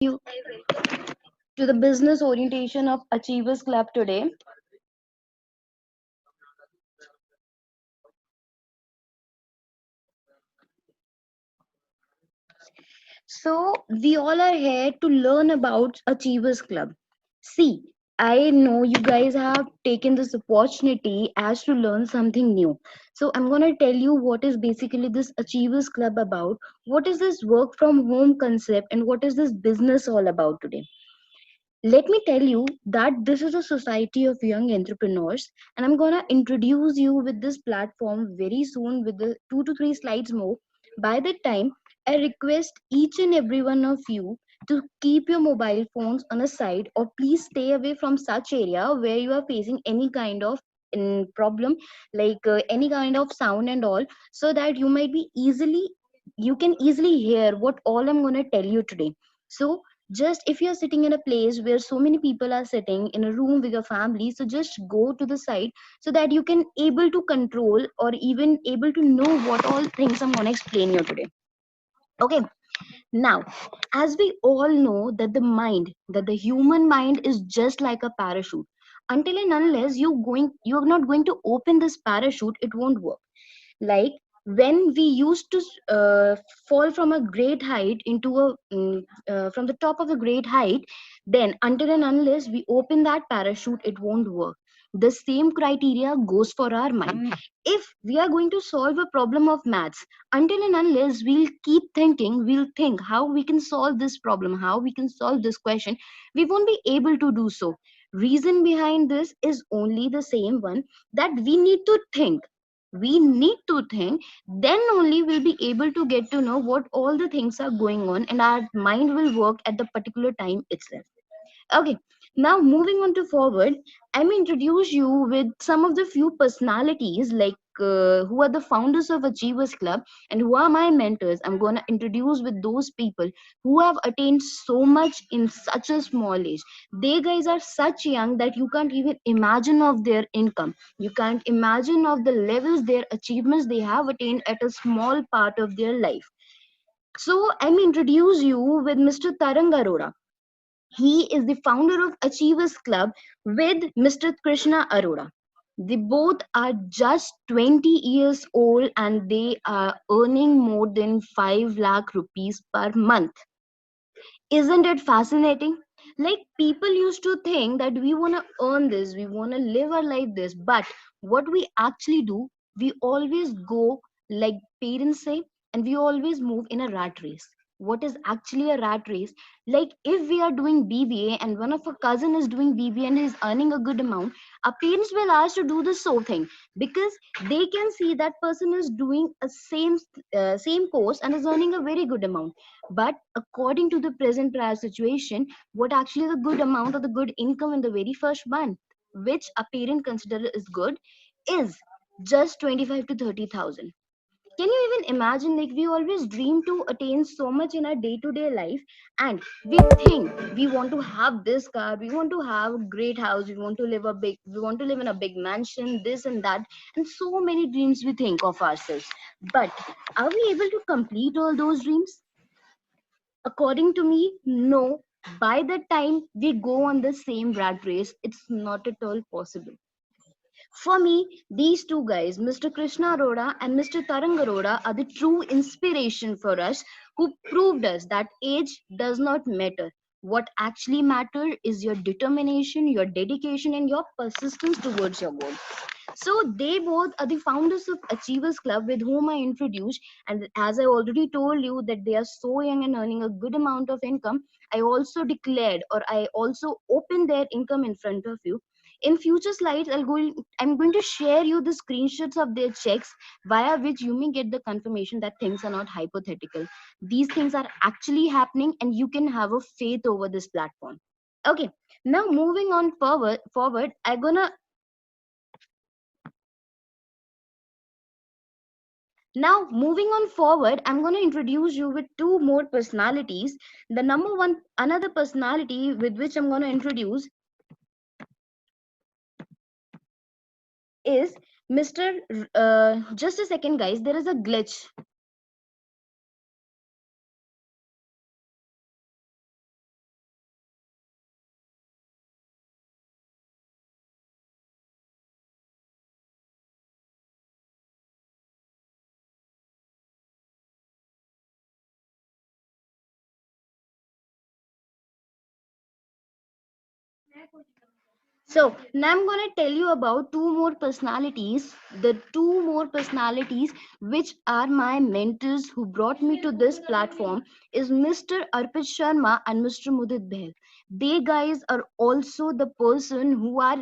you to the business orientation of Achievers Club today. So, we all are here to learn about Achievers Club. See, I know you guys have taken this opportunity as to learn something new. So, I'm going to tell you what is basically this Achievers Club about, what is this work from home concept, and what is this business all about today. Let me tell you that this is a society of young entrepreneurs, and I'm gonna introduce you with this platform very soon with the 2 to 3 slides more. By that time, I request each and every one of you to keep your mobile phones on a side, or please stay away from such area where you are facing any kind of problem, like any kind of sound and all, so that you can easily hear what all I'm gonna tell you today. So just if you're sitting in a place where so many people are sitting in a room with your family, so just go to the side so that you can able to control or even able to know what all things I'm going to explain you today. Okay, now as we all know that the human mind is just like a parachute. Until and unless you're not going to open this parachute, it won't work. Like when we used to fall from a great height into from the top of a great height, then until and unless we open that parachute, it won't work. The same criteria goes for our mind. If we are going to solve a problem of maths, until and unless we'll keep thinking, we'll think how we can solve this problem, how we can solve this question, we won't be able to do so. Reason behind this is only the same one, that we need to think, then only we'll be able to get to know what all the things are going on, and our mind will work at the particular time itself. Okay, now moving on to forward, I'm introduce you with some of the few personalities, like who are the founders of Achievers Club and who are my mentors. I'm going to introduce with those people who have attained so much in such a small age. They guys are such young that you can't even imagine of their income. You can't imagine of the levels, their achievements they have attained at a small part of their life. So I'm introduce you with Mr. Tarang Arora. He is the founder of Achievers Club with Mr. Krishna Arora. They both are just 20 years old and they are earning more than 5 lakh rupees per month. Isn't it fascinating? Like people used to think that we want to earn this, we want to live our life this, but what we actually do, we always go like parents say, and we always move in a rat race. What is actually a rat race? Like if we are doing BBA and one of our cousin is doing BBA and is earning a good amount, our parents will ask to do the same thing, because they can see that person is doing a same course and is earning a very good amount. But according to the present prior situation, what actually the good amount or the good income in the very first month, which a parent consider is good, is just 25 to 30,000. Can you even imagine? Like we always dream to attain so much in our day-to-day life, and we think we want to have this car, we want to have a great house, we want to live in a big mansion, this and that, and so many dreams we think of ourselves. But are we able to complete all those dreams? According to me, no. By the time we go on the same rat race, it's not at all possible. For me, these two guys, Mr. Krishna Arora and Mr. Tarang Arora, are the true inspiration for us, who proved us that age does not matter. What actually matters is your determination, your dedication, and your persistence towards your goal. So they both are the founders of Achievers Club with whom I introduced. And as I already told you that they are so young and earning a good amount of income, I also declared or I also opened their income in front of you. In future slides, I'm going to share you the screenshots of their checks via which you may get the confirmation that things are not hypothetical. These things are actually happening and you can have a faith over this platform. Okay, now moving on forward, I'm going to introduce you with two more personalities. The number one, another personality with which I'm going to introduce is Mr. Just a second, guys. There is a glitch. So now I'm gonna tell you about two more personalities. The two more personalities which are my mentors who brought me to this platform is Mr. Arpit Sharma and Mr. Mudit Behl. They guys are also the person who are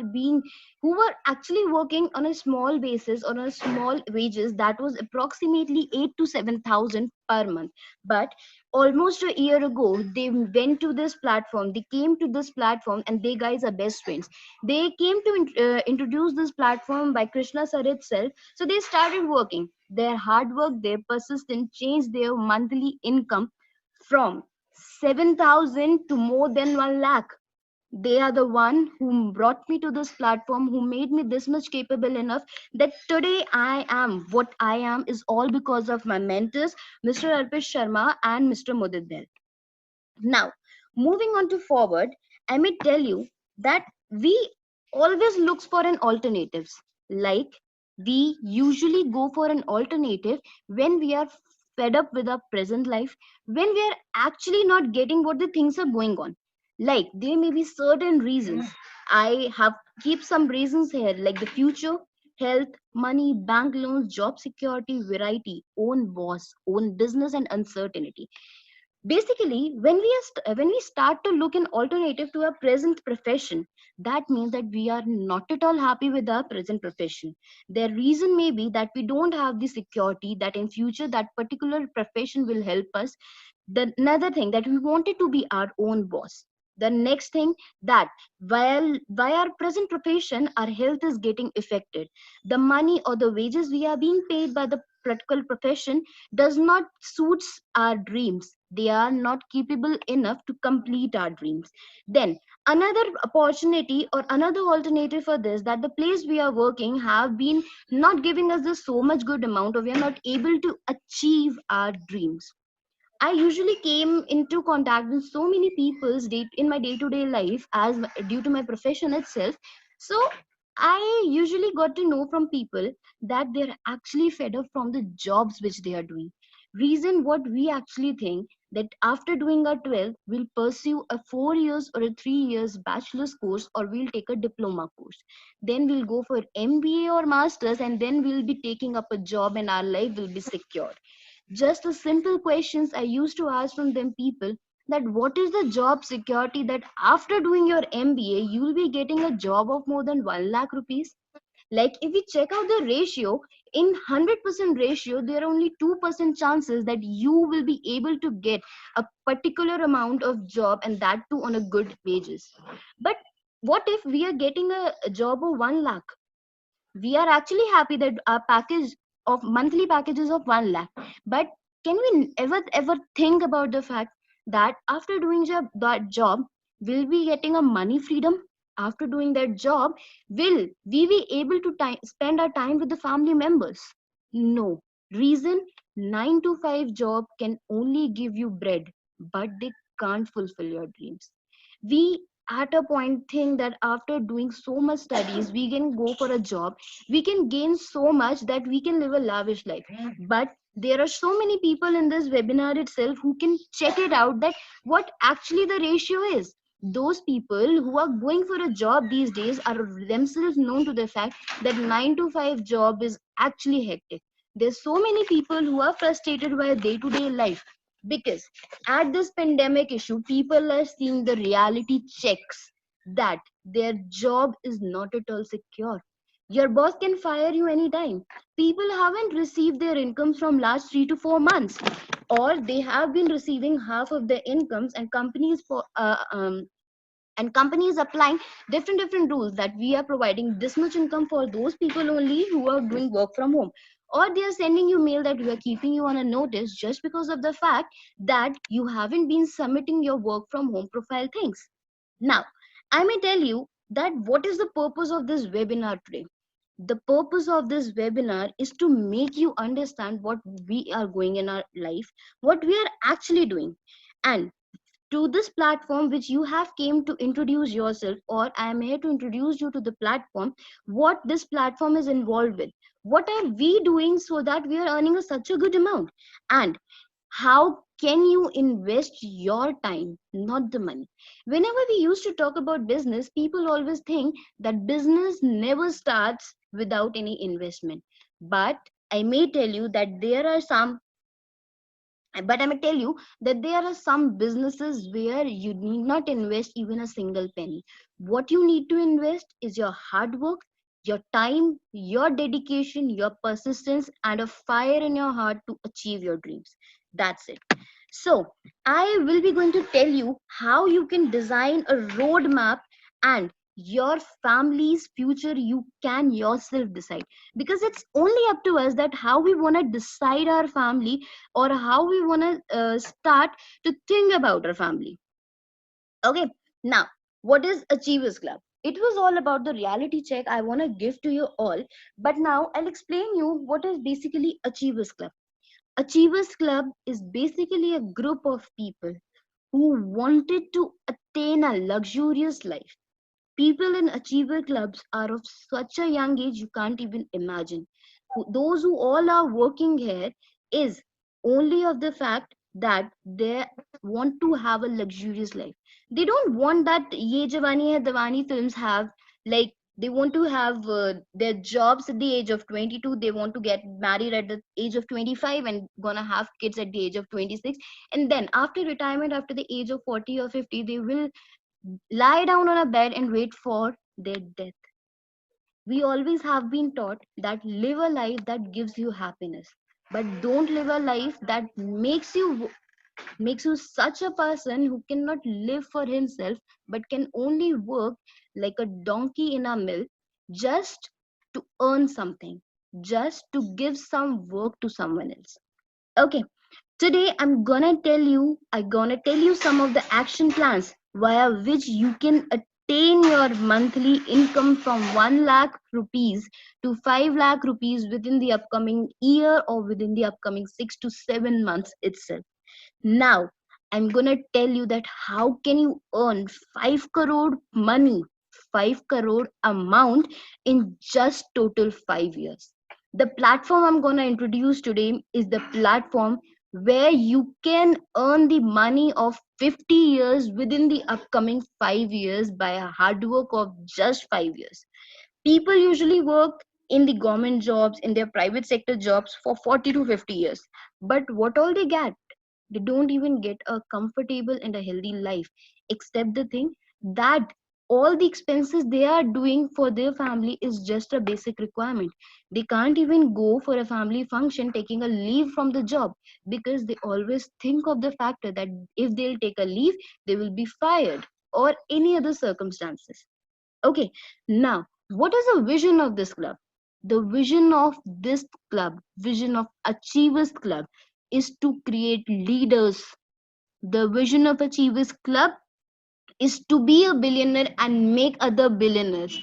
actually working on a small basis on a small wages that was approximately 8 to 7,000 per month. But almost a year ago, they went to this platform. They came to this platform, and they guys are best friends. They came to introduce this platform by Krishna sir itself. So they started working. Their hard work, their persistence changed their monthly income from 7,000 to more than 1 lakh. They are the one who brought me to this platform, who made me this much capable enough that today I am what I am is all because of my mentors, Mr. Arpit Sharma and Mr. Mudit Bell. Now, moving on to forward, I may tell you that we always looks for an alternatives. Like we usually go for an alternative when we are fed up with our present life, when we are actually not getting what the things are going on. Like there may be certain reasons. I have keep some reasons here, like the future, health, money, bank loans, job security, variety, own boss, own business, and uncertainty. Basically, when we start to look an alternative to our present profession, that means that we are not at all happy with our present profession. The reason may be that we don't have the security that in future that particular profession will help us. The another thing that we wanted to be our own boss. The next thing that while by our present profession our health is getting affected, the money or the wages we are being paid by the particular profession does not suits our dreams. They are not capable enough to complete our dreams. Then another opportunity or another alternative for this, that the place we are working have been not giving us the so much good amount, or we are not able to achieve our dreams. I usually came into contact with so many people's in my day-to-day life as due to my profession itself. So I usually got to know from people that they're actually fed up from the jobs which they are doing. Reason what we actually think that after doing our 12th, we'll pursue a 4 years or a 3 years bachelor's course, or we'll take a diploma course. Then we'll go for MBA or masters, and then we'll be taking up a job and our life will be secure. Just the simple questions I used to ask from them people, that what is the job security that after doing your MBA you will be getting a job of more than 1 lakh rupees. Like if we check out the ratio, in 100% ratio there are only 2% chances that you will be able to get a particular amount of job, and that too on a good wages. But what if we are getting a job of 1 lakh? We are actually happy that our package of monthly packages of 1 lakh. But can we ever think about the fact that after doing that job, will we getting a money freedom? After doing that job, will we be able to spend our time with the family members? No. Reason, 9 to 5 job can only give you bread, but they can't fulfill your dreams. We at a point think that after doing so much studies we can go for a job, we can gain so much that we can live a lavish life. But there are so many people in this webinar itself who can check it out, that what actually the ratio is. Those people who are going for a job these days are themselves known to the fact that 9 to 5 job is actually hectic. There's so many people who are frustrated by day to day life, because at this pandemic issue, people are seeing the reality checks that their job is not at all secure. Your boss can fire you anytime. People haven't received their incomes from last 3 to 4 months, or they have been receiving half of their incomes, and companies applying different rules that we are providing this much income for those people only who are doing work from home, or they are sending you mail that we are keeping you on a notice just because of the fact that you haven't been submitting your work from home profile things. Now I may tell you that what is the purpose of this webinar today. The purpose of this webinar is to make you understand what we are going in our life, what we are actually doing, and to this platform which you have came to introduce yourself, or I am here to introduce you to the platform, what this platform is involved with, what are we doing so that we are earning such a good amount, and how can you invest your time, not the money? Whenever we used to talk about business, people always think that business never starts without any investment. But I may tell you that there are some but I may tell you that there are some businesses where you need not invest even a single penny. What you need to invest is your hard work, your time, your dedication, your persistence, and a fire in your heart to achieve your dreams. That's it. So, I will be going to tell you how you can design a roadmap, and your family's future you can yourself decide, because it's only up to us that how we want to decide our family, or how we want to start to think about our family. Okay, now, what is Achievers Club? It was all about the reality check I want to give to you all, but now I'll explain you what is basically Achievers Club. Achievers Club is basically a group of people who wanted to attain a luxurious life. People in achiever clubs are of such a young age you can't even imagine. Those who all are working here is only of the fact that they want to have a luxurious life. They don't want that Ye Jawani Hai Diwani films have, like, they want to have their jobs at the age of 22, they want to get married at the age of 25 and gonna have kids at the age of 26, and then after retirement, after the age of 40 or 50, they will lie down on a bed and wait for their death. We always have been taught that live a life that gives you happiness, but don't live a life that makes you such a person who cannot live for himself but can only work like a donkey in a mill, just to earn something, just to give some work to someone else. Okay, today I'm gonna tell you some of the action plans via which you can attain your monthly income from 1 lakh rupees to 5 lakh rupees within the upcoming year, or within the upcoming 6 to 7 months itself. Now, I'm gonna tell you that how can you earn 5 crore money, 5 crore amount in just total 5 years. The platform I'm gonna introduce today is the platform where you can earn the money of 50 years within the upcoming 5 years by a hard work of just 5 years. People usually work in the government jobs, in their private sector jobs for 40 to 50 years. But what all they get? They don't even get a comfortable and a healthy life, except the thing that all the expenses they are doing for their family is just a basic requirement. They can't even go for a family function taking a leave from the job, because they always think of the factor that if they'll take a leave, they will be fired, or any other circumstances. Okay, now, what is the vision of this club? The vision of this club, vision of Achievers Club, is to create leaders. The vision of Achievers Club is to be a billionaire and make other billionaires.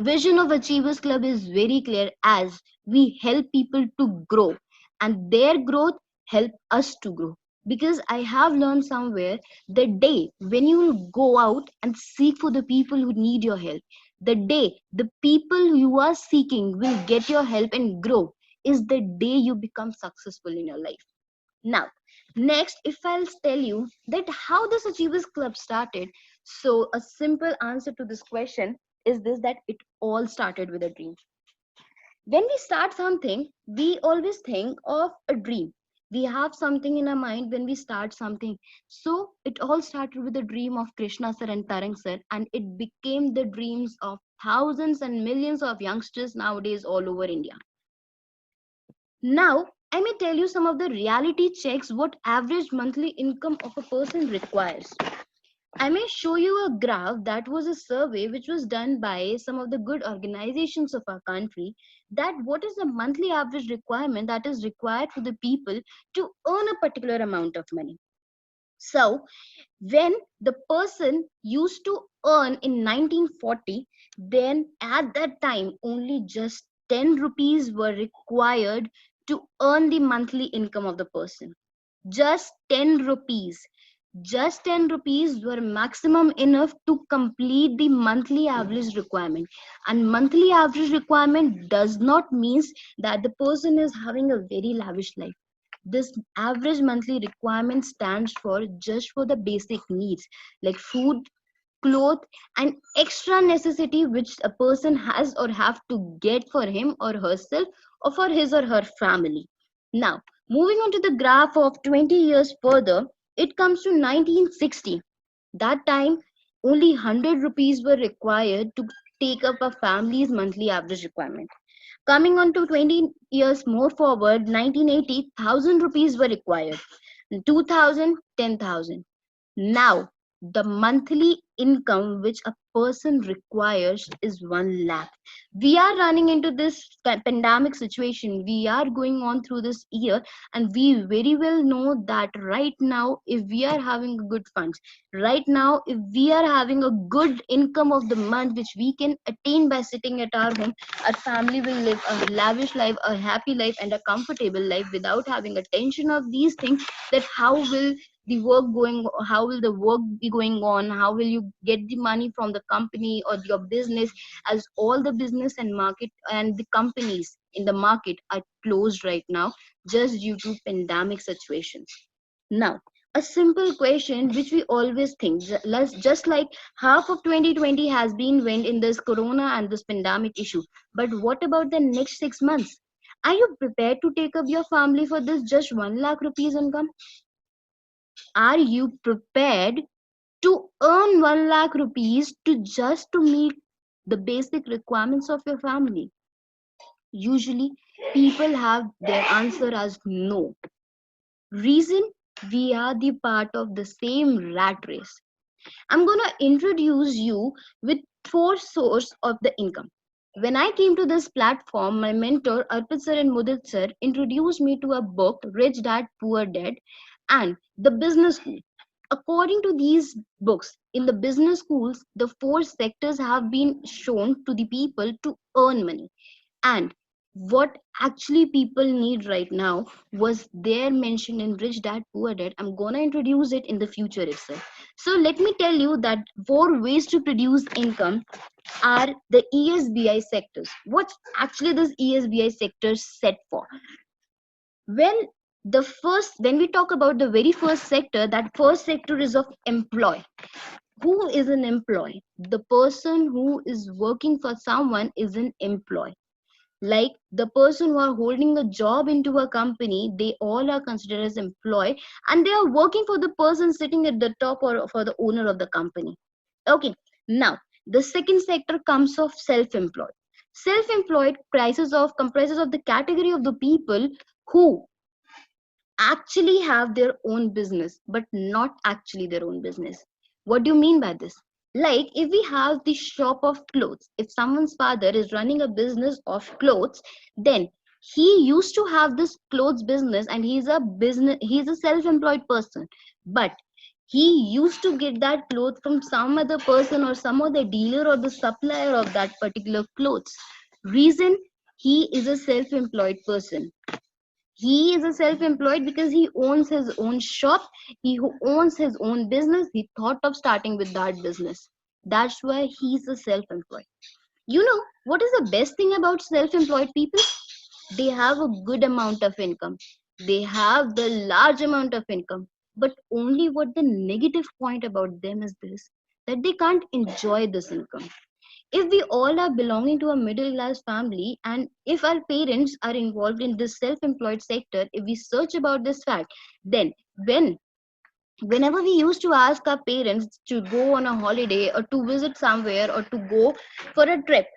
Vision of Achievers Club is very clear, as we help people to grow, and their growth help us to grow. Because I have learned somewhere, the day when you will go out and seek for the people who need your help, the day the people you are seeking will get your help and grow, is the day you become successful in your life. Now, next, if I'll tell you that how this Achievers Club started, so a simple answer to this question is this, that it all started with a dream. When we start something, we always think of a dream. We have something in our mind when we start something. So it all started with the dream of Krishna sir and Tarang sir, and it became the dreams of thousands and millions of youngsters nowadays all over India. Now, I may tell you some of the reality checks what average monthly income of a person requires. I may show you a graph that was a survey which was done by some of the good organizations of our country, that what is the monthly average requirement that is required for the people to earn a particular amount of money. So, when the person used to earn in 1940, then at that time only just 10 rupees were required to earn the monthly income of the person. Just 10 rupees. Just 10 rupees were maximum enough to complete the monthly average requirement. And monthly average requirement does not mean that the person is having a very lavish life. This average monthly requirement stands for just for the basic needs like food, clothes, and extra necessity which a person has or have to get for him or herself or for his or her family. Now, moving on to the graph of 20 years further, it comes to 1960. That time, only 100 rupees were required to take up a family's monthly average requirement. Coming on to 20 years more forward, 1980, 1,000 rupees were required. 2000, 10,000. Now, the monthly income which a person requires is 1 lakh. We are running into this pandemic situation. We are going on through this year, and we very well know that right now, if we are having a good funds, right now, if we are having a good income of the month which we can attain by sitting at our home, our family will live a lavish life, a happy life, and a comfortable life without having a tension of these things. That how will the work be going on, how will you get the money from the company or your business, as all the business and market and the companies in the market are closed right now just due to pandemic situations. Now, a simple question which we always think, just like half of 2020 has been went in this corona and this pandemic issue, but what about the next 6 months? Are you prepared to take up your family for this just 1 lakh rupees income? Are you prepared to earn 1 lakh rupees to just to meet the basic requirements of your family? Usually, people have their answer as no. Reason, we are the part of the same rat race. I'm going to introduce you with four sources of the income. When I came to this platform, my mentor Arpit sir and Mudit sir introduced me to a book, Rich Dad Poor Dad, and the Business School. According to these books, in the business schools, the four sectors have been shown to the people to earn money. And what actually people need right now was there mentioned in Rich Dad Poor Dad. I'm gonna introduce it in the future itself. So let me tell you that four ways to produce income are the ESBI sectors. What's actually this ESBI sector set for? When when we talk about the very first sector, that first sector is of employee. Who is an employee? The person who is working for someone is an employee. Like the person who are holding a job into a company, they all are considered as employee, and they are working for the person sitting at the top or for the owner of the company. Okay, now the second sector comes of self-employed. Self-employed comprises of the category of the people who actually have their own business but not actually their own business. What do you mean by this? Like if we have the shop of clothes, if someone's father is running a business of clothes, then he used to have this clothes business and he's a self-employed person, but he used to get that clothes from some other person or some other dealer or the supplier of that particular clothes. Reason, he is a self-employed person. He is a self-employed because he owns his own shop. He who owns his own business, he thought of starting with that business. That's why he's a self-employed. You know what is the best thing about self-employed people? They have a good amount of income. They have the large amount of income. But only what the negative point about them is this, that they can't enjoy this income. If we all are belonging to a middle class family, and if our parents are involved in this self-employed sector, if we search about this fact, then whenever we used to ask our parents to go on a holiday or to visit somewhere or to go for a trip,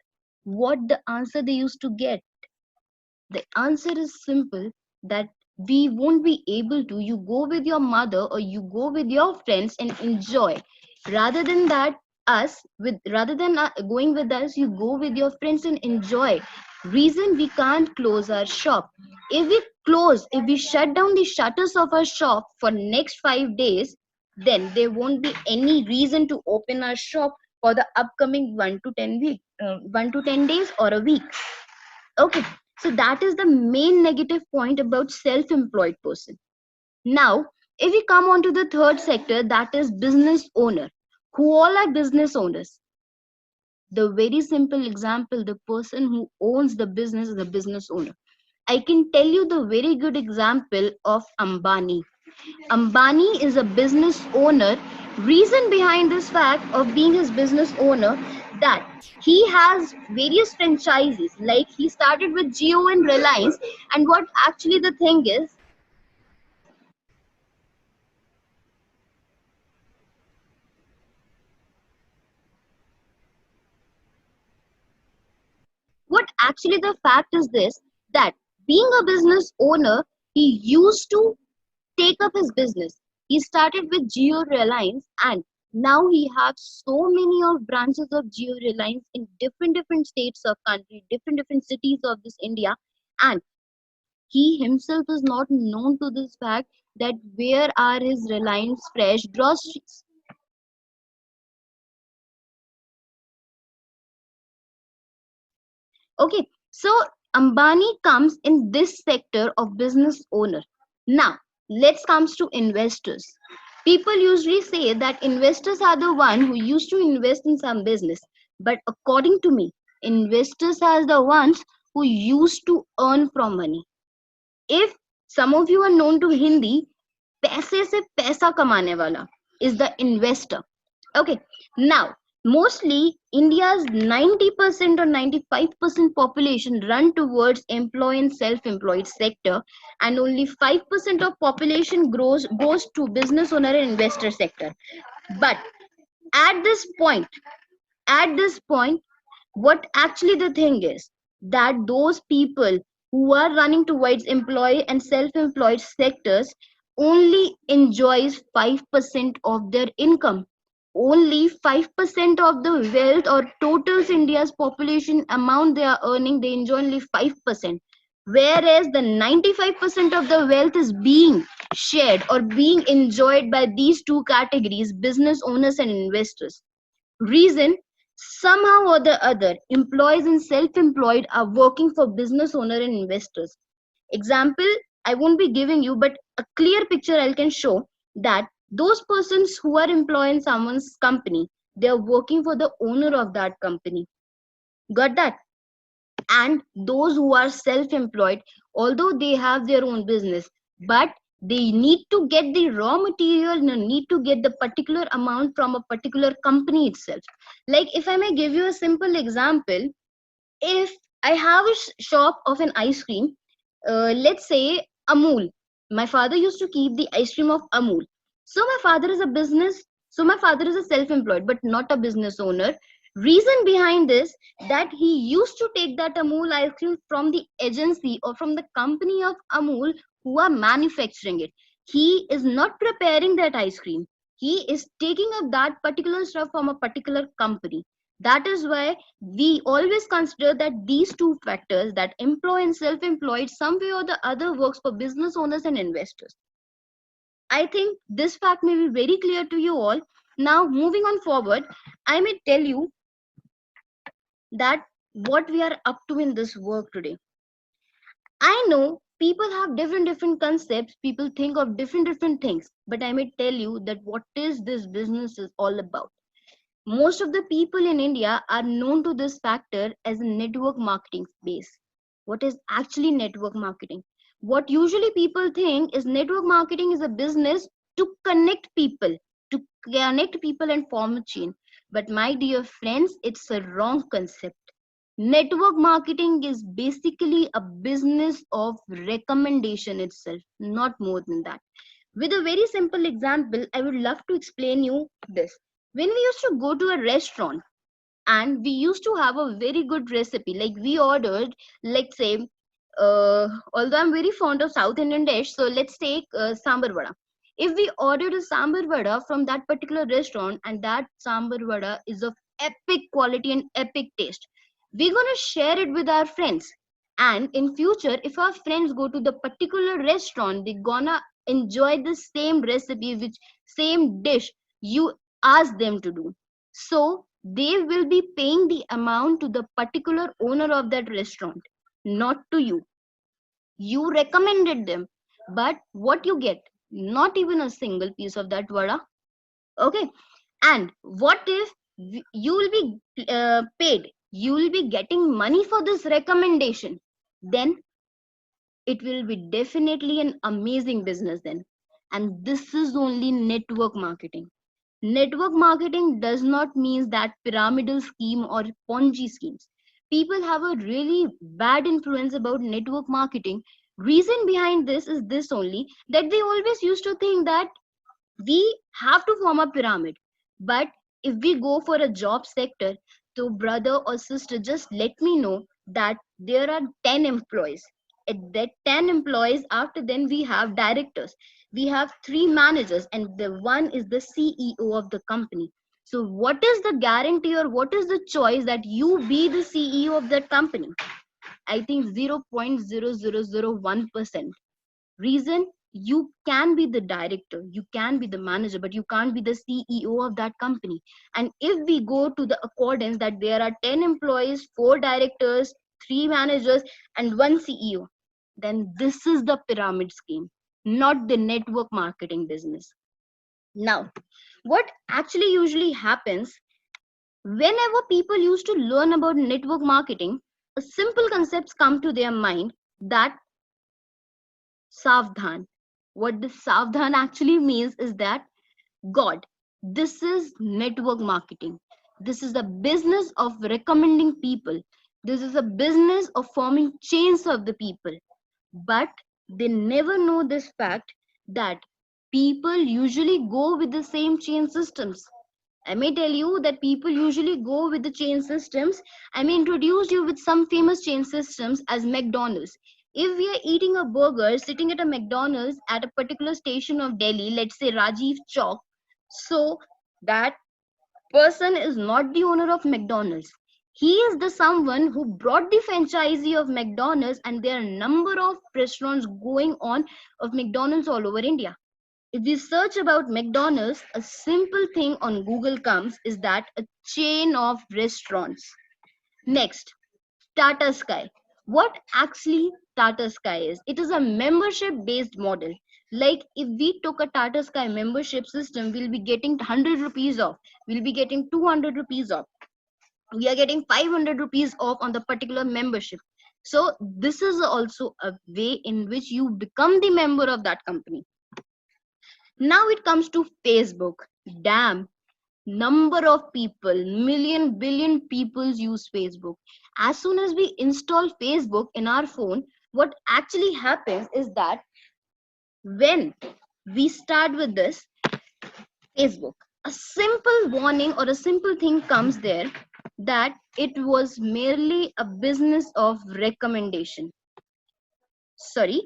what the answer they used to get? The answer is simple, that we won't be able to. You go with your mother or you go with your friends and enjoy. Rather than that, rather than going with us, you go with your friends and enjoy. Reason, we can't close our shop. If we shut down the shutters of our shop for next 5 days, then there won't be any reason to open our shop for the upcoming 1 to 10 days or a week. Okay, so that is the main negative point about self-employed person. Now, if we come on to the third sector, that is business owner. Who all are business owners? The very simple example, the person who owns the business is a business owner. I can tell you the very good example of Ambani. Ambani is a business owner. Reason behind this fact of being his business owner, that he has various franchises. Like he started with Jio and Reliance, and what actually the thing is, what actually the fact is this, that being a business owner, he used to take up his business. He started with Geo Reliance, and now he has so many of branches of Geo Reliance in different states of country, different cities of this India, and he himself is not known to this fact that where are his Reliance Fresh groceries. Okay, so Ambani comes in this sector of business owner. Now, let's comes to investors. People usually say that investors are the one who used to invest in some business, but according to me, investors are the ones who used to earn from money. If some of you are known to Hindi, पैसे से पैसा कमाने वाला is the investor. Okay, now mostly India's 90% or 95% population run towards employed and self-employed sector, and only 5% of population goes to business owner and investor sector. But at this point, at this point, what actually the thing is, that those people who are running towards employee and self-employed sectors only enjoys 5% of their income. Only 5% of the wealth or total India's population amount they are earning, they enjoy only 5%, whereas the 95% of the wealth is being shared or being enjoyed by these two categories, business owners and investors. Reason, somehow or the other, employees and self-employed are working for business owner and investors. Example, I won't be giving you, but a clear picture I can show, that those persons who are employed in someone's company, they are working for the owner of that company. Got that? And those who are self-employed, although they have their own business, but they need to get the raw material, need to get the particular amount from a particular company itself. Like if I may give you a simple example, if I have a shop of an ice cream, let's say Amul. My father used to keep the ice cream of Amul. So my father is a business. So my father is a self-employed, but not a business owner. Reason behind this, that he used to take that Amul ice cream from the agency or from the company of Amul who are manufacturing it. He is not preparing that ice cream. He is taking up that particular stuff from a particular company. That is why we always consider that these two factors, that employee and self-employed, some way or the other works for business owners and investors. I think this fact may be very clear to you all. Now moving on forward, I may tell you that what we are up to in this work today. I know people have different concepts, people think of different things, but I may tell you that what is this business is all about. Most of the people in India are known to this factor as a network marketing space. What is actually network marketing? What usually people think is network marketing is a business to connect people and form a chain. But my dear friends, it's a wrong concept. Network marketing is basically a business of recommendation itself, not more than that. With a very simple example, I would love to explain you this. When we used to go to a restaurant and we used to have a very good recipe, like we ordered, let's say, although I'm very fond of South Indian dish, so let's take sambar vada. If we ordered a sambar vada from that particular restaurant and that sambar vada is of epic quality and epic taste, we're gonna share it with our friends. And in future, if our friends go to the particular restaurant, they're gonna enjoy the same recipe, which same dish you ask them to do. So they will be paying the amount to the particular owner of that restaurant, not to you. You recommended them, but what you get? Not even a single piece of that vada. Okay. And what if you will be paid? You will be getting money for this recommendation. Then it will be definitely an amazing business then. And this is only network marketing. Network marketing does not mean that pyramidal scheme or Ponzi schemes. People have a really bad influence about network marketing. Reason behind this is this only, that they always used to think that we have to form a pyramid. But if we go for a job sector, so brother or sister, just let me know that there are 10 employees. At that 10 employees, after then we have directors, we have 3 managers, and the one is the CEO of the company. So what is the guarantee or what is the choice that you be the CEO of that company? I think 0.0001%. Reason, you can be the director, you can be the manager, but you can't be the CEO of that company. And if we go to the accordance that there are 10 employees, 4 directors, 3 managers, and 1 CEO, then this is the pyramid scheme, not the network marketing business. Now, what actually usually happens, whenever people used to learn about network marketing, a simple concepts come to their mind, that Savdhan. What this Savdhan actually means is that, God, this is network marketing. This is the business of recommending people. This is a business of forming chains of the people. But they never know this fact that people usually go with the same chain systems. I may tell you that people usually go with the chain systems. I may introduce you with some famous chain systems as McDonald's. If we are eating a burger sitting at a McDonald's at a particular station of Delhi, let's say Rajiv Chowk, so that person is not the owner of McDonald's. He is the someone who brought the franchisee of McDonald's, and there are a number of restaurants going on of McDonald's all over India. If we search about McDonald's, a simple thing on Google comes is that a chain of restaurants. Next, Tata Sky. What actually Tata Sky is? It is a membership based model. Like if we took a Tata Sky membership system, we'll be getting 100 rupees off. We'll be getting 200 rupees off. We are getting 500 rupees off on the particular membership. So this is also a way in which you become the member of that company. Now it comes to Facebook. Damn, number of people, million billion people use Facebook. As soon as we install Facebook in our phone, what actually happens is that when we start with this Facebook, a simple warning or a simple thing comes there, that it was merely a business of recommendation. Sorry,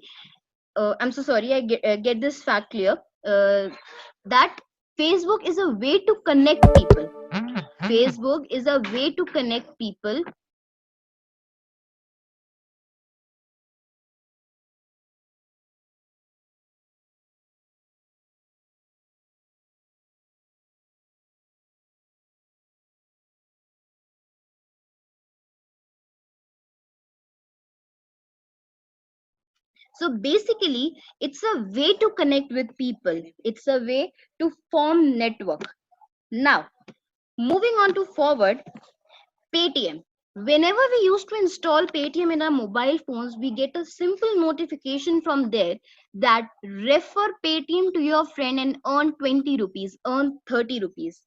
I'm so sorry, I get this fact clear. That Facebook is a way to connect people. Facebook is a way to connect people. So basically, it's a way to connect with people. It's a way to form network. Now, moving on to forward, Paytm. Whenever we used to install Paytm in our mobile phones, we get a simple notification from there that refer Paytm to your friend and earn 20 rupees, earn 30 rupees.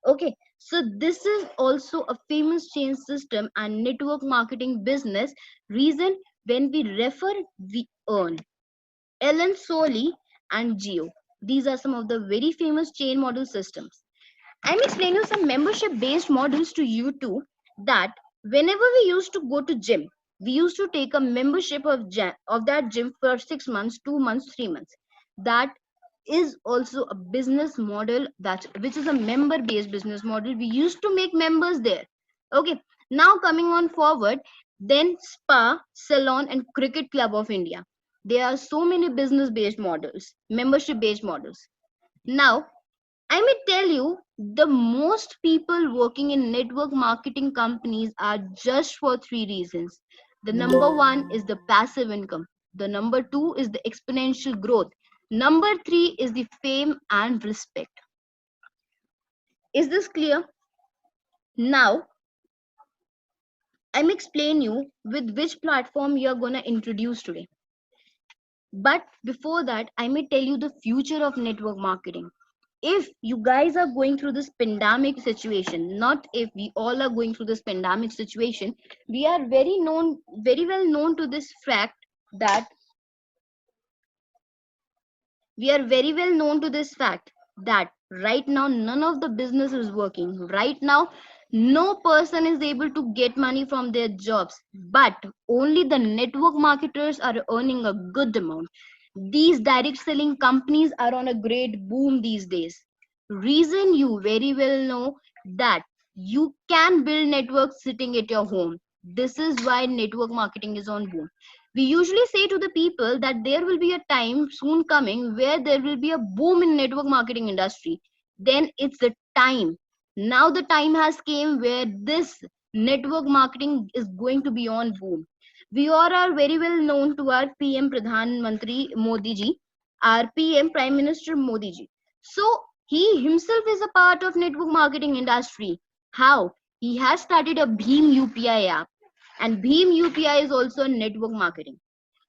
Okay, so this is also a famous chain system and network marketing business. Reason, when we refer, we earn. Ellen Solly and Geo. These are some of the very famous chain model systems. I'm explaining you some membership based models to you too, that whenever we used to go to gym, we used to take a membership of that gym for 6 months, 2 months, 3 months. That is also a business model, that which is a member based business model. We used to make members there. Okay, now coming on forward, then spa, salon, and cricket club of India. There are so many business based models, membership based models. Now I may tell you, the most people working in network marketing companies are just for 3 reasons. The number one is the passive income. The number two is the exponential growth. Number three is the fame and respect. Is this clear? Now, I'm explain you with which platform you're gonna introduce today. But before that, I may tell you the future of network marketing. If you guys are going through this pandemic situation, not if, we all are going through this pandemic situation, we are very well known to this fact that we are very well known to this fact that right now none of the business is working. Right now no person is able to get money from their jobs, but only the network marketers are earning a good amount. These direct selling companies are on a great boom these days. Reason, you very well know that you can build networks sitting at your home. This is why network marketing is on boom. We usually say to the people that there will be a time soon coming where there will be a boom in network marketing industry. Then it's the time. Now the time has came where this network marketing is going to be on boom. We all are very well known to our PM Pradhan Mantri Modi ji, our PM Prime Minister Modi ji. So he himself is a part of network marketing industry. How? He has started a Bheem UPI app, and Bheem UPI is also network marketing.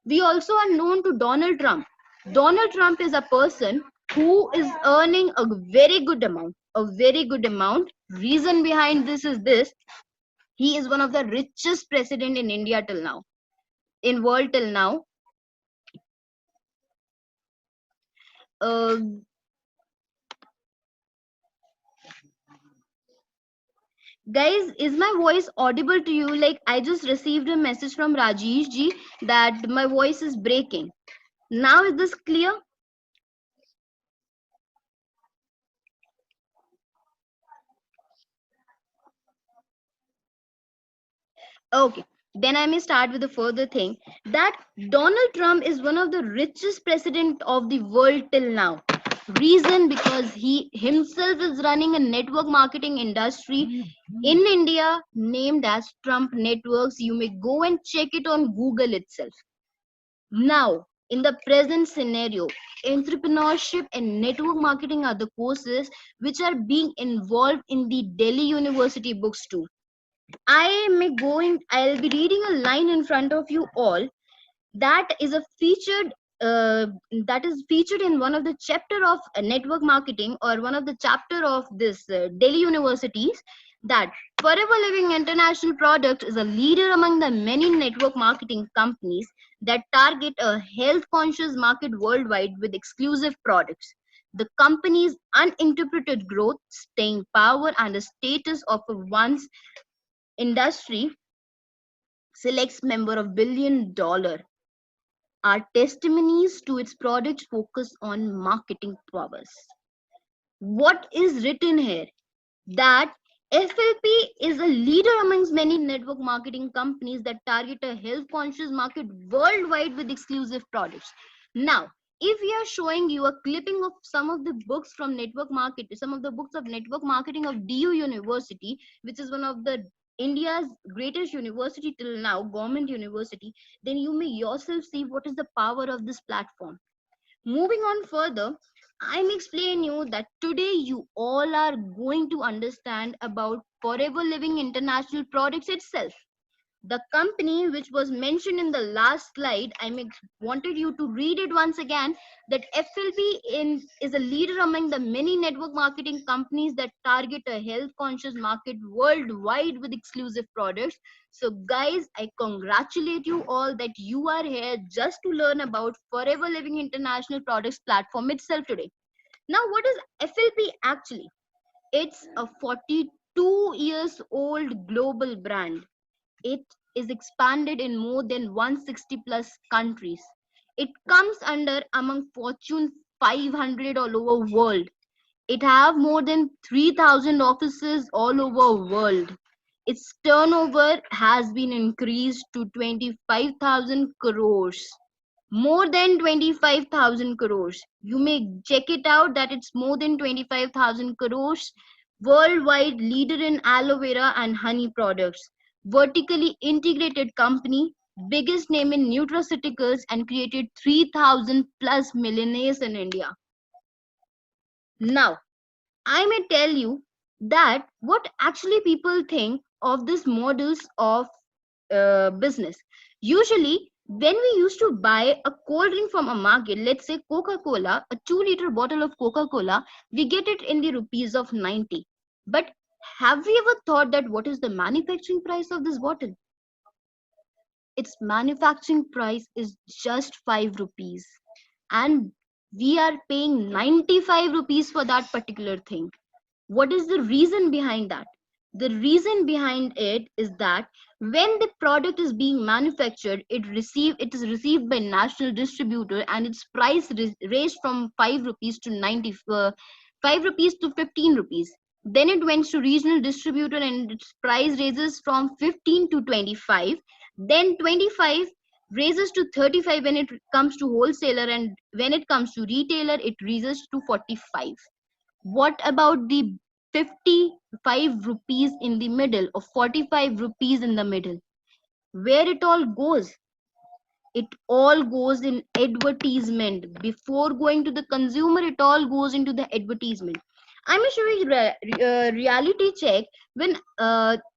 We also are known to Donald Trump. Donald Trump is a person who is earning a very good amount. A very good amount. Reason behind this is this: he is one of the richest president in India till now, in world till now. Uh, Guys, is my voice audible to you? Like, I just received a message from Rajesh ji that my voice is breaking. Now is this clear? Okay, then I may start with the further thing that Donald Trump is one of the richest president of the world till now. Reason, because he himself is running a network marketing industry in India named as Trump Networks. You may go and check it on Google itself. Now, in the present scenario, entrepreneurship and network marketing are the courses which are being involved in the Delhi University books too. I'll be reading a line in front of you all that is a featured that is featured in one of the chapter of network marketing, or one of the chapter of this Delhi universities, that Forever Living International Products is a leader among the many network marketing companies that target a health conscious market worldwide with exclusive products. The company's uninterpreted growth, staying power, and the status of a once industry selects member of billion-dollar are testimonies to its product focus on marketing powers. What is written here? That FLP is a leader amongst many network marketing companies that target a health conscious market worldwide with exclusive products. Now, if we are showing you a clipping of some of the books from network market, some of the books of network marketing of DU University, which is one of the India's greatest university till now, government university, then you may yourself see what is the power of this platform. Moving on further, I'm explaining you that today you all are going to understand about Forever Living International Products itself. The company which was mentioned in the last slide, wanted you to read it once again, that is a leader among the many network marketing companies that target a health conscious market worldwide with exclusive products. So guys, I congratulate you all that you are here just to learn about Forever Living International Products platform itself today. Now, what is FLP actually? It's a 42 years old global brand. It is expanded in more than 160 plus countries. It comes under among Fortune 500 all over world. It have more than 3,000 offices all over world. Its turnover has been increased to 25,000 crores. More than 25,000 crores. You may check it out that it's more than 25,000 crores. Worldwide leader in aloe vera and honey products. Vertically integrated company, biggest name in nutraceuticals, and created 3,000 plus millionaires in India. Now, I may tell you that what actually people think of these models of business. Usually, When we used to buy a cold drink from a market, let's say Coca-Cola, a 2-liter bottle of Coca-Cola, we get it in the rupees of 90. But have we ever thought that what is the manufacturing price of this bottle? Its manufacturing price is just 5 rupees. And we are paying 95 rupees for that particular thing. What is the reason behind that? The reason behind it is that when the product is being manufactured, it is received by national distributor, and its price raised from 5 rupees to 5 rupees to 15 rupees. Then it went to regional distributor, and its price raises from 15 to 25. Then 25 raises to 35 when it comes to wholesaler, and when it comes to retailer, it raises to 45. What about the 55 rupees in the middle, or 45 rupees in the middle? Where it all goes? It all goes in advertisement. Before going to the consumer, it all goes into the advertisement. I'm going to show you reality check. When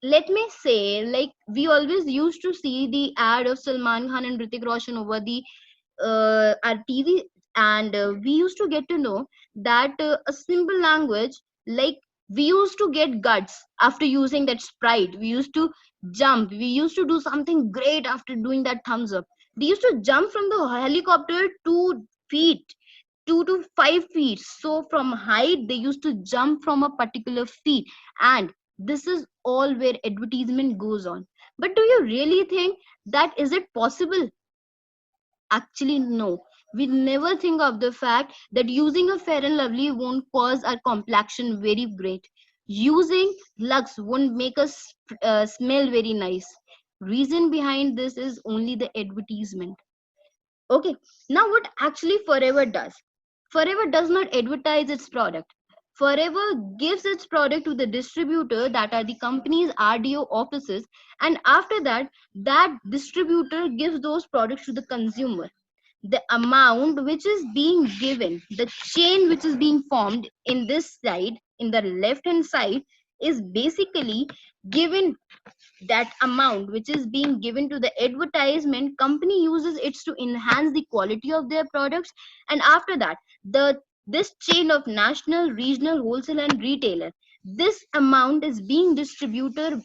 let me say, like, we always used to see the ad of Salman Khan and Hrithik Roshan over the our TV, and we used to get to know that a simple language, like, we used to get guts after using that Sprite. We used to jump. We used to do something great after doing that thumbs up. They used to jump from the helicopter 2 feet, 2 to 5 feet. So from height, they used to jump from a particular feet, and this is all where advertisement goes on. But do you really think that is it possible? Actually, no. We never think of the fact that using a Fair and Lovely won't cause our complexion very great. Using Lux won't make us smell very nice. Reason behind this is only the advertisement. Okay, now what actually Forever does? Forever does not advertise its product. Forever gives its product to the distributor, that are the company's RDO offices, and after that, that distributor gives those products to the consumer. The amount which is being given, the chain which is being formed in this side, in the left hand side, is basically given. That amount which is being given to the advertisement company uses it to enhance the quality of their products, and after that, the this chain of national, regional, wholesale and retailer, this amount is being distributed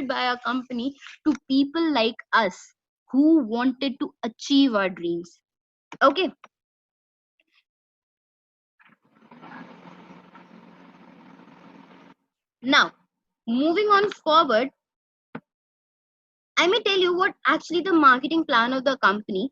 by a company to people like us who wanted to achieve our dreams. Okay, now moving on forward, I may tell you what actually the marketing plan of the company.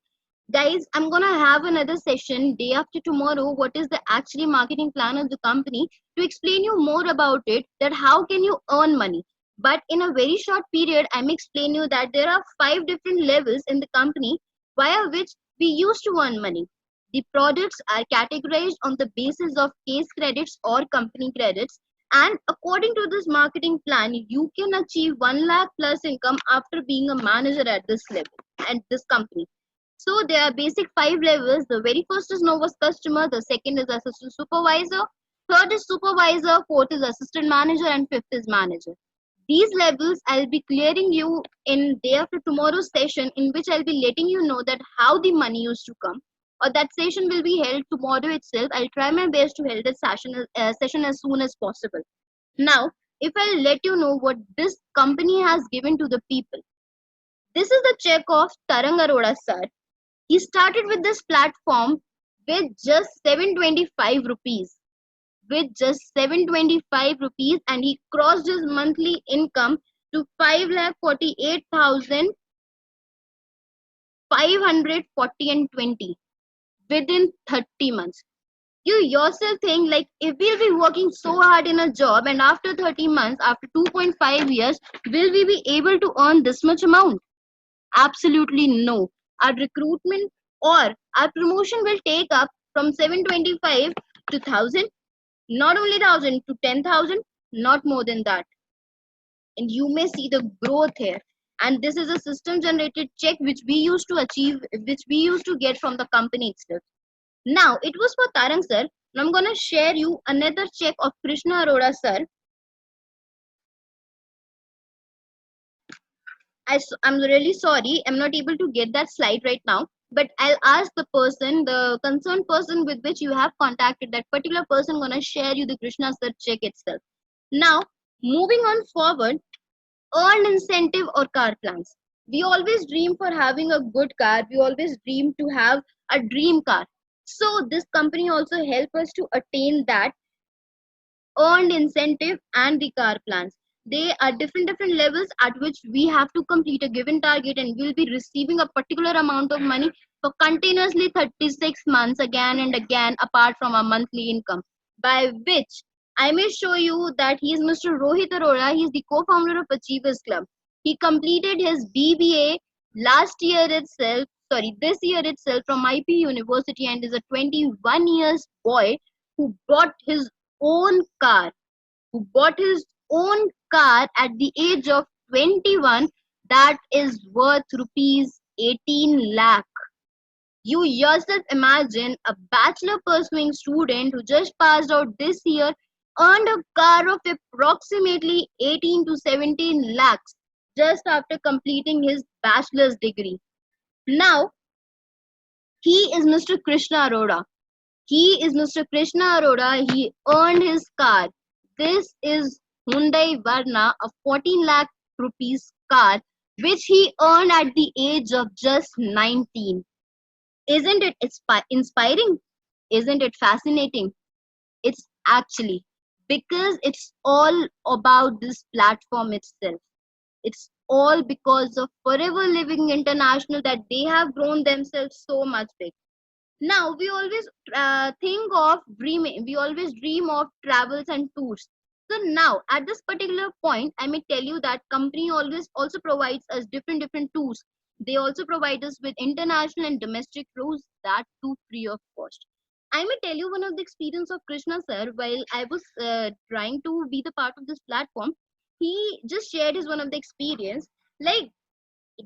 Guys, I'm gonna have another session day after tomorrow. What is the actually marketing plan of the company, to explain you more about it, that how can you earn money. But in a very short period, I may explain you that there are 5 different levels in the company via which we used to earn money. The products are categorized on the basis of case credits or company credits, and according to this marketing plan, you can achieve 1 lakh plus income after being a manager at this level at this company. So there are basic 5 levels. The very first is novice customer, the second is assistant supervisor, third is supervisor, fourth is assistant manager, and fifth is manager. These levels I'll be clearing you in day after tomorrow's session, in which I'll be letting you know that how the money used to come. Or that session will be held tomorrow itself. I'll try my best to hold that session as soon as possible. Now, if I let you know what this company has given to the people, this is the check of Tarang Arora sir. He started with this platform with just 725 rupees. With just 725 rupees, and he crossed his monthly income to 5,48,540 and 20 within 30 months. You yourself think, like, if we'll be working so hard in a job, and after 30 months, after 2.5 years, will we be able to earn this much amount? Absolutely no. Our recruitment or our promotion will take up from 725 to 1000, not only 1000 to 10,000, not more than that. And you may see the growth here. And this is a system generated check which we used to achieve, which we used to get from the company itself. Now, it was for Tarang sir. Now I'm going to share you another check of Krishna Arora sir. I'm really sorry, I'm not able to get that slide right now. But I'll ask the person, the concerned person with which you have contacted, that particular person gonna share you the Krishna Sir check itself. Now, moving on forward, earned incentive or car plans. We always dream for having a good car. We always dream to have a dream car. So this company also help us to attain that earned incentive and the car plans. They are different levels at which we have to complete a given target, and we'll be receiving a particular amount of money for continuously 36 months again and again, apart from our monthly income, by which I may show you that he is Mr. Rohit Arora. He is the co-founder of Achievers Club. He completed his BBA last year itself, sorry, this year itself, from IP University, and is a 21 years boy who bought his own car, who bought his own car at the age of 21, that is worth rupees 18 lakh. You yourself imagine a bachelor pursuing student who just passed out this year earned a car of approximately 18 to 17 lakhs just after completing his bachelor's degree. Now, he is Mr. Krishna Arora. He is Mr. Krishna Arora. He earned his car. This is Hyundai Varna, a 14 lakh rupees car, which he earned at the age of just 19. Isn't it inspiring? Isn't it fascinating? It's actually, because it's all about this platform itself. It's all because of Forever Living International that they have grown themselves so much big. Now we always think of dreaming, we always dream of travels and tours. So now at this particular point, I may tell you that company always also provides us different tours. They also provide us with international and domestic tours, that too free of cost. I may tell you one of the experience of Krishna sir while I was trying to be the part of this platform. He just shared his one of the experience. Like,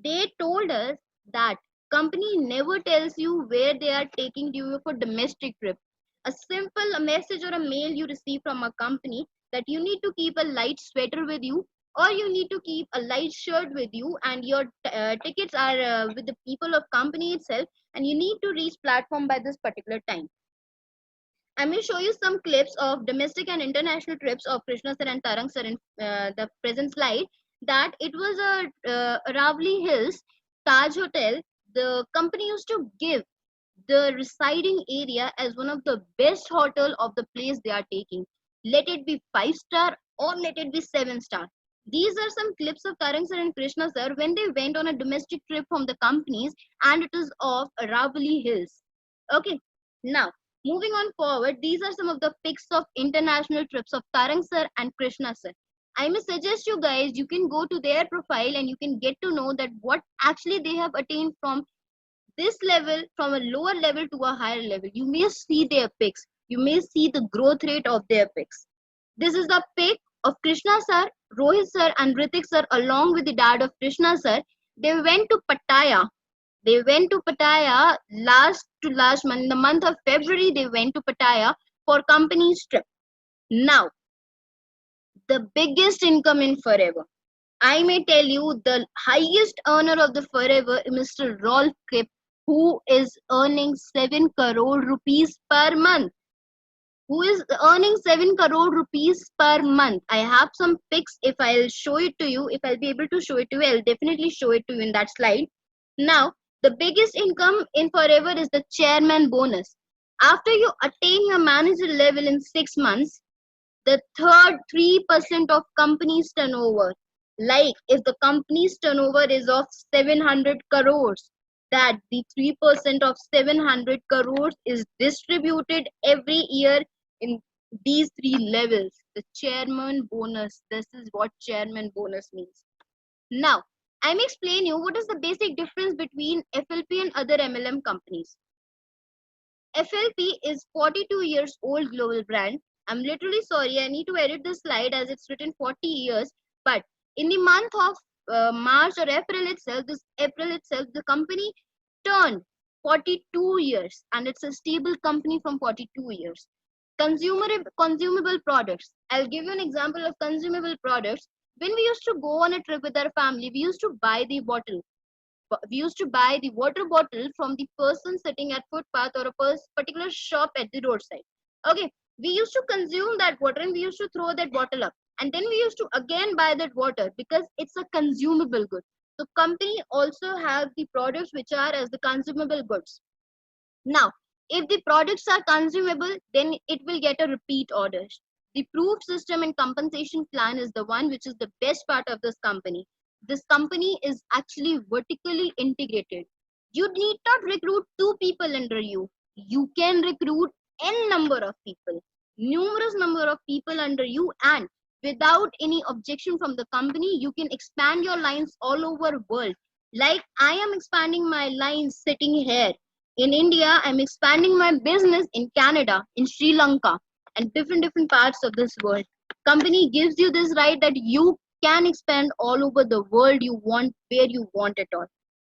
they told us that company never tells you where they are taking you for domestic trip. A simple a message or a mail you receive from a company that you need to keep a light sweater with you, or you need to keep a light shirt with you, and your tickets are with the people of company itself, and you need to reach platform by this particular time. I may show you some clips of domestic and international trips of Krishna sir and Tarang sir in the present slide. That it was a Ravli Hills Taj Hotel. The company used to give the residing area as one of the best hotel of the place they are taking. Let it be 5 star or let it be 7 star. These are some clips of Tarang sir and Krishna sir when they went on a domestic trip from the companies, and it is of Ravli Hills. Okay, now moving on forward, these are some of the pics of international trips of Tarang sir and Krishna sir. I may suggest you guys, you can go to their profile and you can get to know that what actually they have attained from this level, from a lower level to a higher level. You may see their pics. You may see the growth rate of their pics. This is the pic of Krishna sir, Rohit sir, and Ritik sir along with the dad of Krishna sir. They went to Pattaya. They went to Pattaya last month, in the month of February. They went to Pattaya for company's trip. Now, the biggest income in Forever. I may tell you the highest earner of the Forever is Mr. Rolf Kip, who is earning 7 crore rupees per month. Who is earning 7 crore rupees per month. I have some pics. If I'll show it to you, if I'll be able to show it to you, I'll definitely show it to you in that slide. Now, the biggest income in Forever is the chairman bonus. After you attain your manager level in 6 months, the third 3% of company's turnover. Like if the company's turnover is of 700 crores, that the 3% of 700 crores is distributed every year in these three levels. The chairman bonus. This is what chairman bonus means. Now, I may explain you what is the basic difference between FLP and other MLM companies. FLP is 42 years old global brand. I'm literally sorry, I need to edit this slide as it's written 40 years. But in the month of March or April itself, the company turned 42 years, and it's a stable company from 42 years. Consumable products. I'll give you an example of consumable products. When we used to go on a trip with our family, we used to buy the bottle. We used to buy the water bottle from the person sitting at footpath or a particular shop at the roadside. Okay, we used to consume that water and we used to throw that bottle up, and then we used to again buy that water because it's a consumable good. So company also have the products which are as the consumable goods. Now, if the products are consumable, then it will get a repeat orders. The proof system and compensation plan is the one which is the best part of this company. This company is actually vertically integrated. You need not recruit two people under you. You can recruit n number of people, numerous number of people under you, and without any objection from the company, you can expand your lines all over world. Like I am expanding my lines sitting here in India. I'm expanding my business in Canada, in Sri Lanka, and different parts of this world. Company gives you this right that you can expand all over the world you want, where you want it all.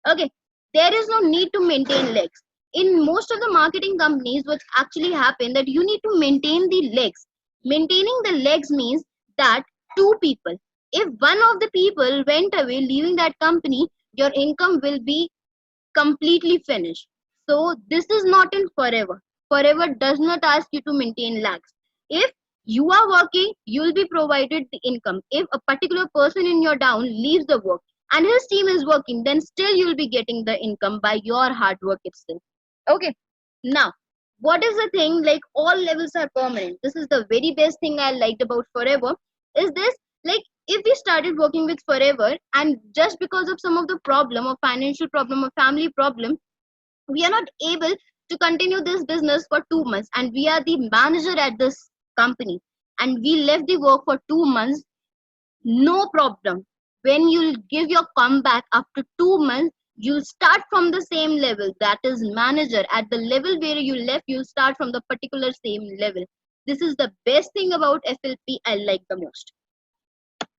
Okay, there is no need to maintain legs. In most of the marketing companies, what actually happen that you need to maintain the legs. Maintaining the legs means that two people. If one of the people went away, leaving that company, your income will be completely finished. So this is not in forever. Forever does not ask you to maintain lakhs. If you are working, you will be provided the income. If a particular person in your down leaves the work and his team is working, then still you will be getting the income by your hard work itself. Okay. Now, what is the thing like all levels are permanent? This is the very best thing I liked about Forever. Is this like if we started working with Forever and just because of some of the problem or financial problem or family problem, we are not able to continue this business for 2 months and we are the manager at this company and we left the work for 2 months, no problem. When you'll give your comeback after 2 months, you'll start from the same level, that is manager. At the level where you left, you'll start from the particular same level. This is the best thing about FLP I like the most.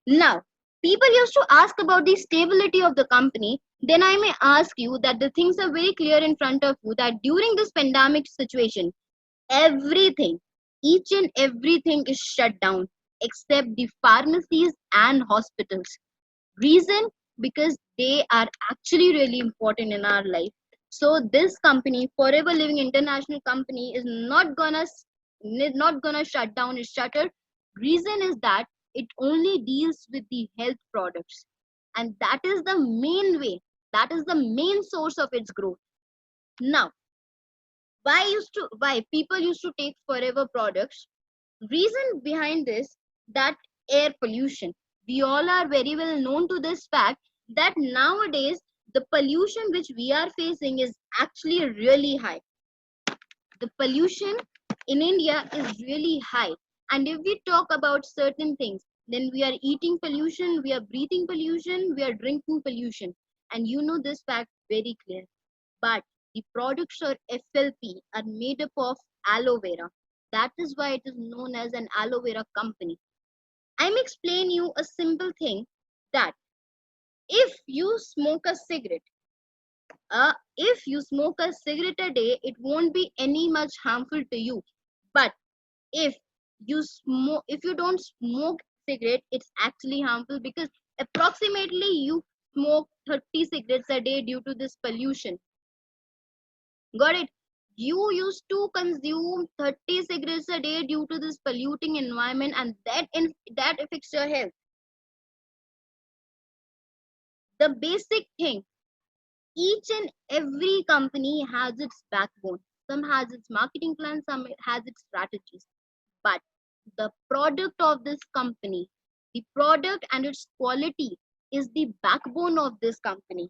Now, people used to ask about the stability of the company. Then I may ask you that the things are very clear in front of you that during this pandemic situation, everything, each and everything is shut down except the pharmacies and hospitals. Reason? Because they are actually really important in our life. So this company, Forever Living International Company, is not gonna shut down its shutter. Reason is that it only deals with the health products, and that is the main way. That is the main source of its growth. Now, why people used to take Forever products? Reason behind this, that air pollution. We all are very well known to this fact that nowadays the pollution which we are facing is actually really high. The pollution in India is really high. And if we talk about certain things, then we are eating pollution, we are breathing pollution, we are drinking pollution. And you know this fact very clear. But the products of FLP are made up of aloe vera. That is why it is known as an aloe vera company. I'm explain you a simple thing that if you smoke a cigarette, if you smoke a cigarette a day, it won't be any much harmful to you. But if if you don't smoke cigarette, it's actually harmful because approximately you smoke 30 cigarettes a day due to this pollution. Got it? You used to consume 30 cigarettes a day due to this polluting environment, and that affects your health. The basic thing, each and every company has its backbone. Some has its marketing plan, some has its strategies. But the product of this company, the product and its quality is the backbone of this company.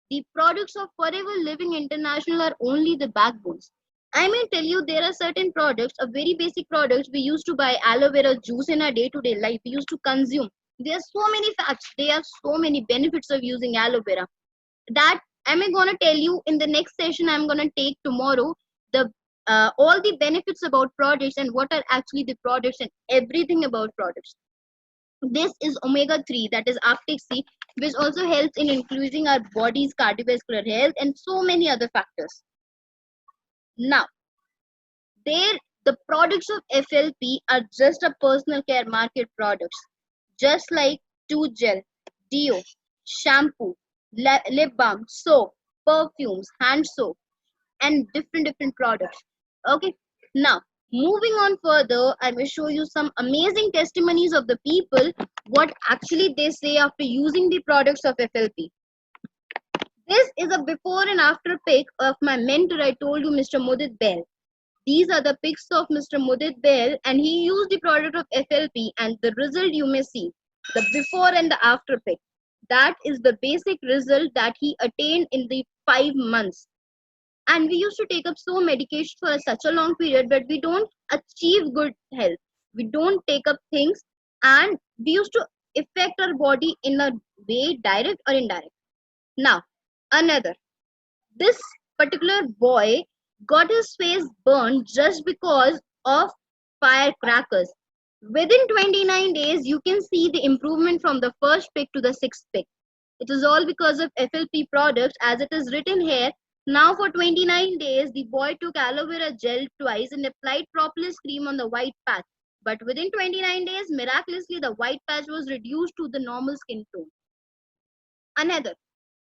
The products of Forever Living International are only the backbones. I may tell you there are certain products, a very basic products we used to buy aloe vera juice in our day-to-day life. We used to consume. There are so many facts. There are so many benefits of using aloe vera. That am I gonna tell you in the next session I'm gonna take tomorrow. The all the benefits about products and what are actually the products and everything about products. This is omega 3, that is Arctic sea, which also helps in increasing our body's cardiovascular health and so many other factors. Now, there the products of FLP are just a personal care market products, just like tooth gel, deo, shampoo, lip balm, soap, perfumes, hand soap, and different products. Okay, now moving on further, I will show you some amazing testimonies of the people what actually they say after using the products of FLP. This is a before and after pic of my mentor. I told you, Mr. Mudit Bell. These are the pics of Mr. Mudit Bell, and he used the product of FLP, and the result you may see, the before and the after pic. That is the basic result that he attained in the 5 months. And we used to take up so medication for such a long period, but we don't achieve good health. We don't take up things, and we used to affect our body in a way, direct or indirect. Now, another. This particular boy got his face burned just because of firecrackers. Within 29 days, you can see the improvement from the first pick to the sixth pick. It is all because of FLP products, as it is written here. Now, for 29 days, the boy took aloe vera gel twice and applied propolis cream on the white patch. But within 29 days, miraculously, the white patch was reduced to the normal skin tone. Another.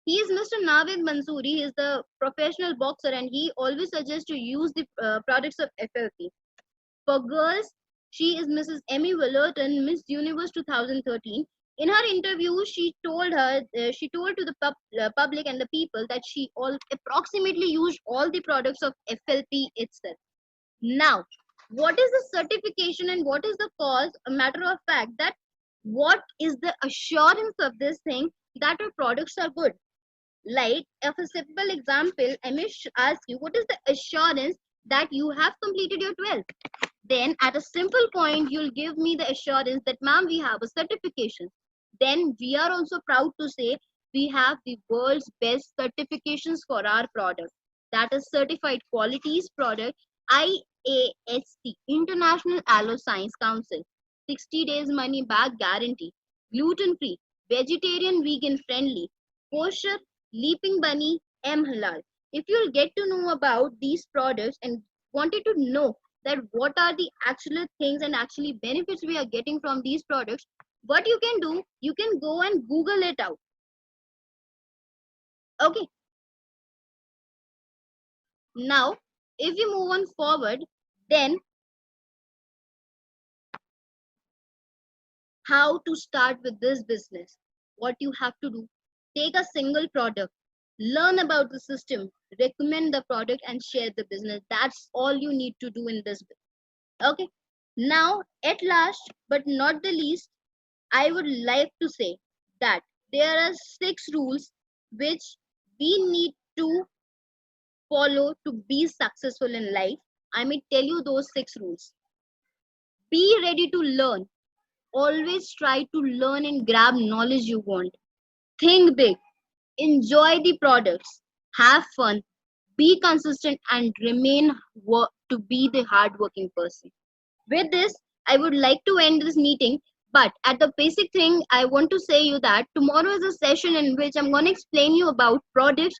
He is Mr. Navid Mansoori. He is the professional boxer, and he always suggests to use the products of FLP. For girls, she is Mrs. Emmy Willerton, Miss Universe 2013. In her interview, she told to the public and the people that she all approximately used all the products of FLP itself. Now, what is the certification and what is the cause? A matter of fact that what is the assurance of this thing that our products are good? Like, if a simple example, I may ask you, what is the assurance that you have completed your 12th? Then, at a simple point, you'll give me the assurance that, ma'am, we have a certification. Then, we are also proud to say we have the world's best certifications for our product. That is Certified Qualities Product, IASC, International Aloe Science Council, 60 days money back guarantee, gluten free, vegetarian, vegan friendly, kosher, Leaping Bunny, M Halal. If you'll get to know about these products and wanted to know that what are the actual things and actually benefits we are getting from these products, what you can do, you can go and Google it out. Okay. Now, if you move on forward, then how to start with this business? What you have to do? Take a single product, learn about the system, recommend the product, and share the business. That's all you need to do in this business. Okay. Now, at last but not the least, I would like to say that there are 6 rules which we need to follow to be successful in life. I may tell you those 6 rules. Be ready to learn. Always try to learn and grab knowledge you want. Think big. Enjoy the products. Have fun. Be consistent and remain to be the hardworking person. With this, I would like to end this meeting. But at the basic thing, I want to say you that tomorrow is a session in which I'm going to explain you about products